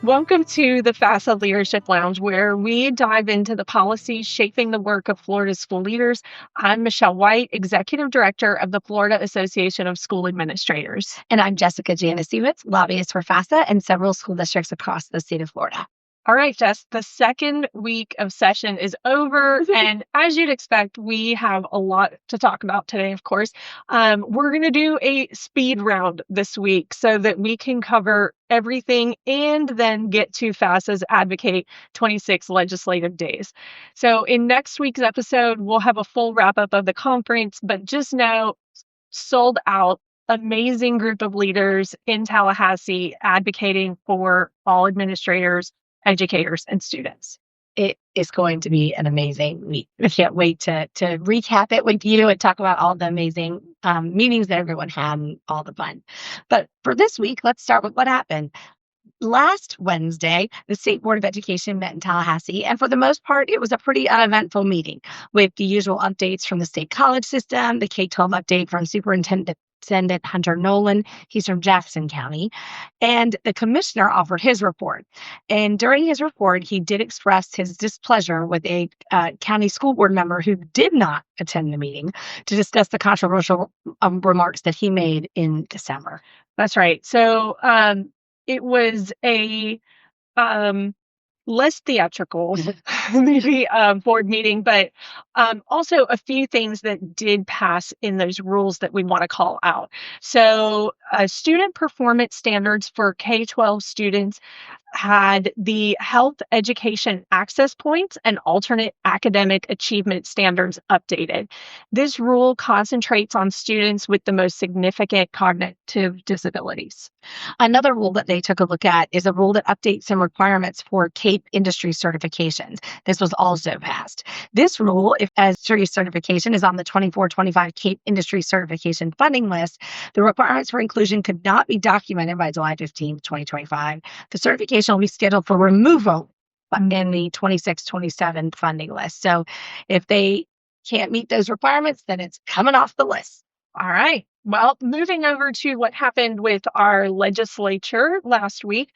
Welcome to the FAFSA Leadership Lounge, where we dive into the policies shaping the work of Florida school leaders. I'm Michelle White, Executive Director of the Florida Association of School Administrators. And I'm Jessica Janasiewicz, lobbyist for FAFSA and several school districts across the state of Florida. All right, Jess, the second week of session is over. And as you'd expect, we have a lot to talk about today, of course. We're going to do a speed round this week so that we can cover everything and then get to FAFSA's Advocate 26 legislative days. So in next week's episode, we'll have a full wrap up of the conference, but just know, sold out. Amazing group of leaders in Tallahassee advocating for all administrators, educators, and students. It is going to be an amazing week. I can't wait to recap it with you and talk about all the amazing meetings that everyone had and all the fun. But for this week, let's start with what happened. Last Wednesday, the State Board of Education met in Tallahassee, and for the most part, it was a pretty uneventful meeting with the usual updates from the state college system, the K-12 update from Superintendent Hunter Nolan. He's from Jackson County. And the commissioner offered his report. And during his report, he did express his displeasure with a county school board member who did not attend the meeting to discuss the controversial remarks that he made in December. That's right. So it was a less theatrical, maybe board meeting, but also a few things that did pass in those rules that we want to call out. So student performance standards for K-12 students had the health education access points and alternate academic achievement standards updated. This rule concentrates on students with the most significant cognitive disabilities. Another rule that they took a look at is a rule that updates some requirements for CAPE industry certifications. This was also passed. This rule, if as certification is on the 24-25 CAPE industry certification funding list, the requirements for inclusion could not be documented by July 15, 2025. The certification will be scheduled for removal in the 26-27 funding list. So if they can't meet those requirements, then it's coming off the list. All right. Well, moving over to what happened with our legislature last week,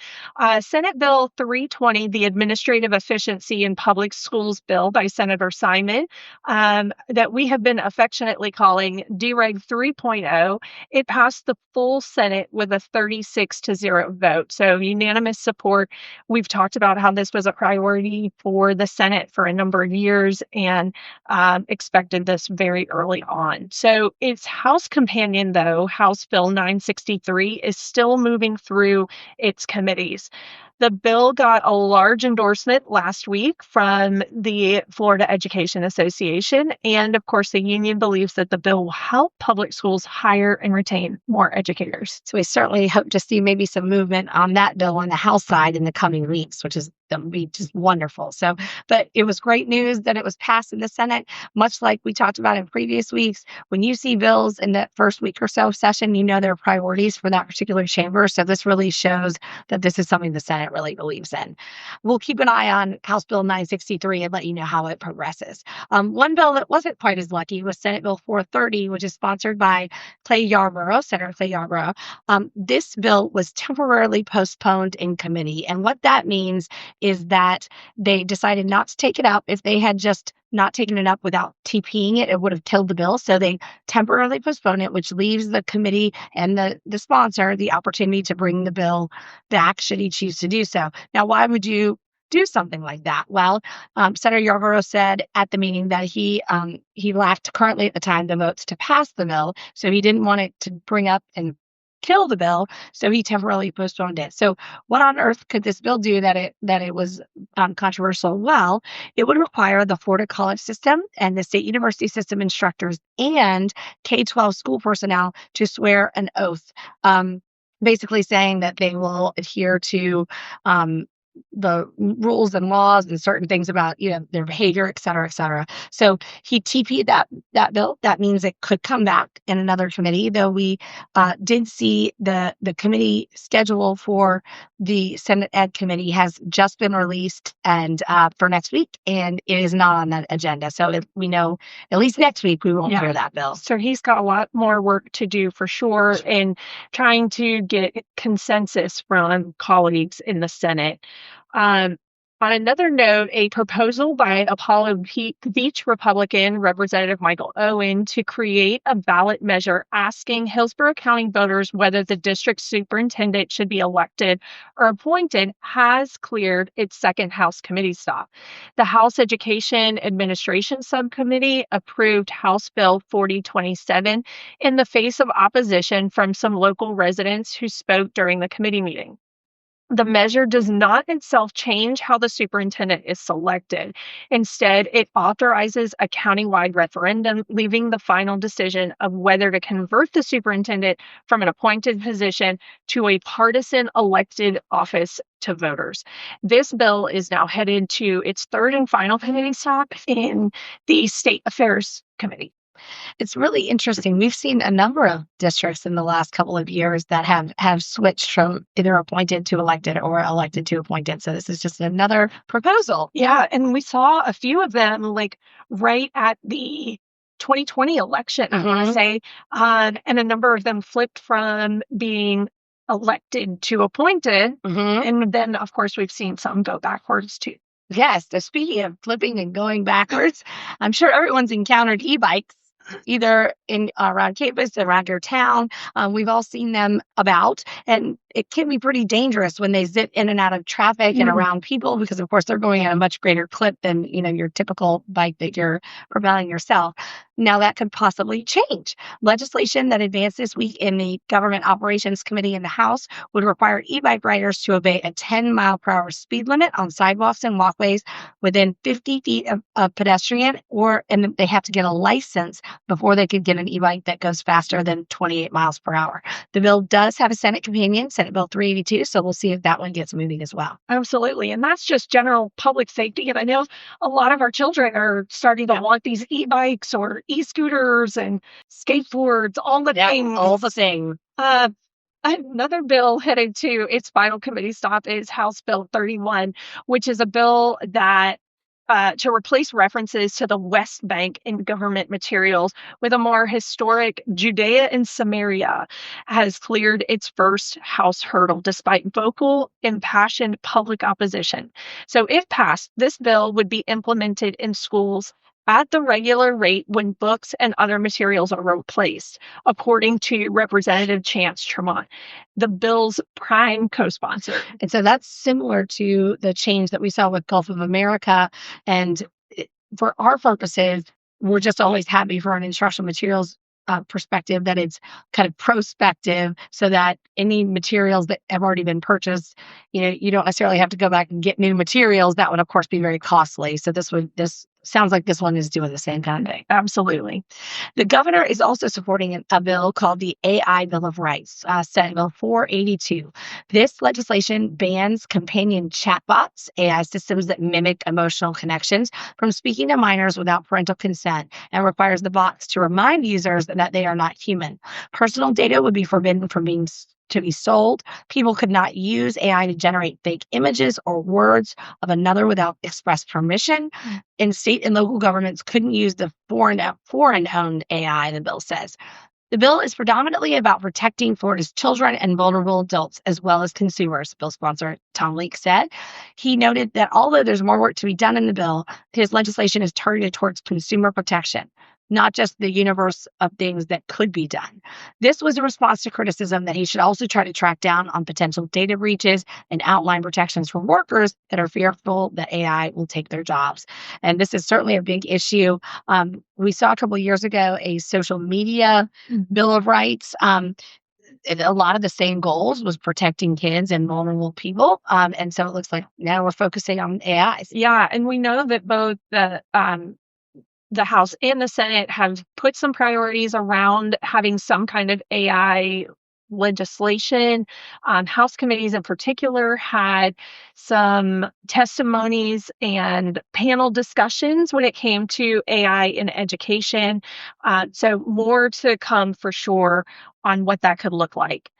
Senate Bill 320, the Administrative Efficiency in Public Schools Bill by Senator Simon, that we have been affectionately calling DREG 3.0, it passed the full Senate with a 36-0 vote. So unanimous support. We've talked about how this was a priority for the Senate for a number of years and expected this very early on. So its House companion, though, House Bill 963, is still moving through its committees. The bill got a large endorsement last week from the Florida Education Association. And of course, the union believes that the bill will help public schools hire and retain more educators. So we certainly hope to see maybe some movement on that bill on the House side in the coming weeks, which is that would be just wonderful. So, but it was great news that it was passed in the Senate, much like we talked about in previous weeks. When you see bills in that first week or so session, you know there are priorities for that particular chamber. So this really shows that this is something the Senate really believes in. We'll keep an eye on House Bill 963 and let you know how it progresses. One bill that wasn't quite as lucky was Senate Bill 430, which is sponsored by Senator Clay Yarborough. This bill was temporarily postponed in committee. And what that means is that they decided not to take it up. If they had just not taken it up without TPing it, it would have killed the bill. So they temporarily postponed it, which leaves the committee and the sponsor the opportunity to bring the bill back should he choose to do so. Now, why would you do something like that? Well, Senator Yarborough said at the meeting that he lacked currently at the time the votes to pass the bill. So he didn't want it to bring up and kill the bill, so he temporarily postponed it. So what on earth could this bill do that it was controversial? Well, it would require the Florida college system and the state university system instructors and K-12 school personnel to swear an oath, basically saying that they will adhere to the rules and laws and certain things about, their behavior, et cetera, et cetera. So he TP'd that bill. That means it could come back in another committee, though we did see the committee schedule for the Senate Ed Committee has just been released and for next week, and it is not on that agenda. So we know at least next week we won't hear that bill. So he's got a lot more work to do for sure in trying to get consensus from colleagues in the Senate. On another note, a proposal by Apollo Beach Republican Representative Michael Owen to create a ballot measure asking Hillsborough County voters whether the district superintendent should be elected or appointed has cleared its second House committee stop. The House Education Administration Subcommittee approved House Bill 4027 in the face of opposition from some local residents who spoke during the committee meeting. The measure does not itself change how the superintendent is selected. Instead, it authorizes a countywide referendum, leaving the final decision of whether to convert the superintendent from an appointed position to a partisan elected office to voters. This bill is now headed to its third and final committee stop in the State Affairs Committee. It's really interesting. We've seen a number of districts in the last couple of years that have switched from either appointed to elected or elected to appointed. So this is just another proposal. Yeah, and we saw a few of them like right at the 2020 election, I want to say, and a number of them flipped from being elected to appointed. And then, of course, we've seen some go backwards too. Yes, so speaking of flipping and going backwards, I'm sure everyone's encountered e-bikes either in around campus, around your town. We've all seen them about, and it can be pretty dangerous when they zip in and out of traffic and around people because, of course, they're going at a much greater clip than your typical bike that you're propelling yourself. Now that could possibly change. Legislation that advanced this week in the Government Operations Committee in the House would require e-bike riders to obey a 10-mile-per-hour speed limit on sidewalks and walkways within 50 feet of pedestrian, and they have to get a license before they could get an e-bike that goes faster than 28 miles per hour. The bill does have a Senate companion, Senate Bill 382, so we'll see if that one gets moving as well. Absolutely. And that's just general public safety. And I know a lot of our children are starting to want these e-bikes or e-scooters and skateboards, all the things. All the things. Another bill headed to its final committee stop is House Bill 31, which is a bill that to replace references to the West Bank in government materials with a more historic Judea and Samaria, has cleared its first House hurdle despite vocal, impassioned public opposition. So if passed, this bill would be implemented in schools at the regular rate when books and other materials are replaced, according to Representative Chance Tremont, the bill's prime co-sponsor. And so that's similar to the change that we saw with Gulf of America. And for our purposes, we're just always happy for an instructional materials perspective that it's kind of prospective, so that any materials that have already been purchased, you don't necessarily have to go back and get new materials. That would, of course, be very costly. So this sounds like this one is doing the same kind of thing. Absolutely. The governor is also supporting a bill called the AI Bill of Rights, Senate Bill 482. This legislation bans companion chatbots, AI systems that mimic emotional connections, from speaking to minors without parental consent, and requires the bots to remind users that they are not human. Personal data would be forbidden from to be sold. People could not use AI to generate fake images or words of another without express permission. And state and local governments couldn't use the foreign-owned AI, the bill says. The bill is predominantly about protecting Florida's children and vulnerable adults, as well as consumers, bill sponsor Tom Leek said. He noted that although there's more work to be done in the bill, his legislation is targeted towards consumer protection, not just the universe of things that could be done. This was a response to criticism that he should also try to track down on potential data breaches and outline protections for workers that are fearful that AI will take their jobs. And this is certainly a big issue. We saw a couple of years ago a social media Bill of Rights. A lot of the same goals was protecting kids and vulnerable people. And so it looks like now we're focusing on AIs. Yeah, and we know that both the House and the Senate have put some priorities around having some kind of AI legislation. House committees in particular had some testimonies and panel discussions when it came to AI in education. So more to come for sure on what that could look like.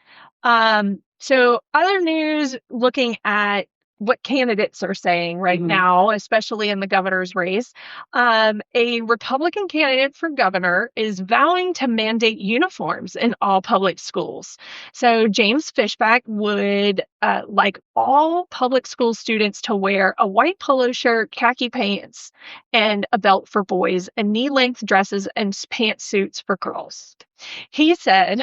So other news, looking at what candidates are saying right now, especially in the governor's race. A Republican candidate for governor is vowing to mandate uniforms in all public schools. So James Fishback would like all public school students to wear a white polo shirt, khaki pants, and a belt for boys, and knee-length dresses and pantsuits for girls. He said,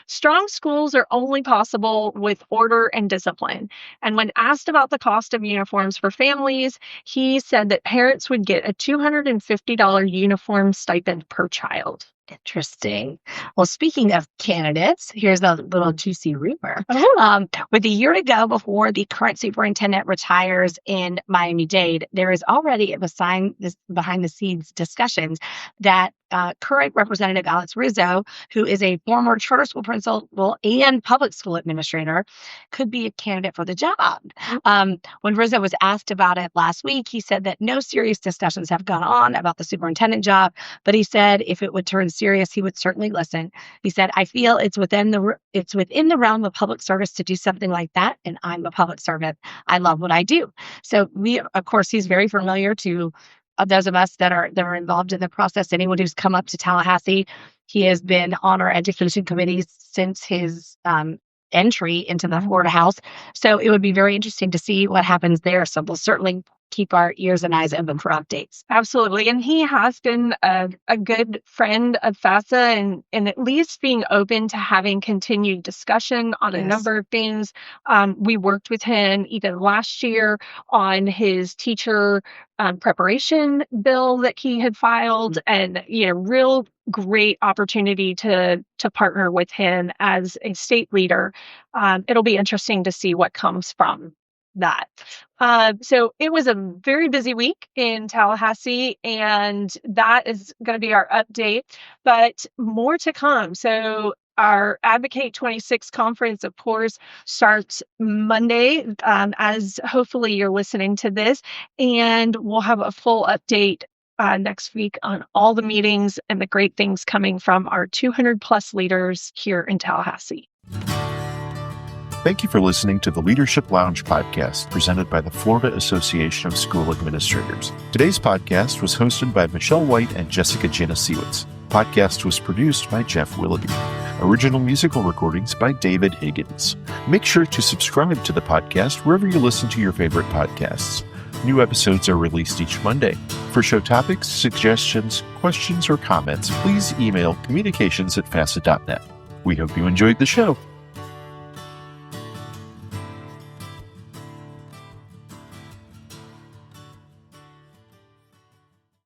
strong schools are only possible with order and discipline. And when asked about the cost of uniforms for families, he said that parents would get a $250 uniform stipend per child. Interesting. Well, speaking of candidates, here's a little juicy rumor. With a year to go before the current superintendent retires in Miami-Dade, there is already behind the scenes discussions that current Representative Alex Rizzo, who is a former charter school principal and public school administrator, could be a candidate for the job. When Rizzo was asked about it last week, he said that no serious discussions have gone on about the superintendent job, but he said if it would turn serious, he would certainly listen. He said, I feel it's within the realm of public service to do something like that, and I'm a public servant. I love what I do. So of course, he's very familiar to those of us that are involved in the process. Anyone who's come up to Tallahassee, he has been on our education committees since his entry into the Florida House. So it would be very interesting to see what happens there. So we'll certainly keep our ears and eyes open for updates. Absolutely. And he has been a good friend of FAFSA and at least being open to having continued discussion on a number of things. We worked with him even last year on his teacher preparation bill that he had filed, and real great opportunity to partner with him as a state leader. It'll be interesting to see what comes from that. So it was a very busy week in Tallahassee, and that is going to be our update, but more to come. So our Advocate 26 conference, of course, starts Monday, as hopefully you're listening to this, and we'll have a full update next week on all the meetings and the great things coming from our 200 plus leaders here in Tallahassee. Thank you for listening to the Leadership Lounge podcast presented by the Florida Association of School Administrators. Today's podcast was hosted by Michelle White and Jessica Janasiewicz. Podcast was produced by Jeff Willoughby. Original musical recordings by David Higgins. Make sure to subscribe to the podcast wherever you listen to your favorite podcasts. New episodes are released each Monday. For show topics, suggestions, questions, or comments, please email communications@fasa.net. We hope you enjoyed the show.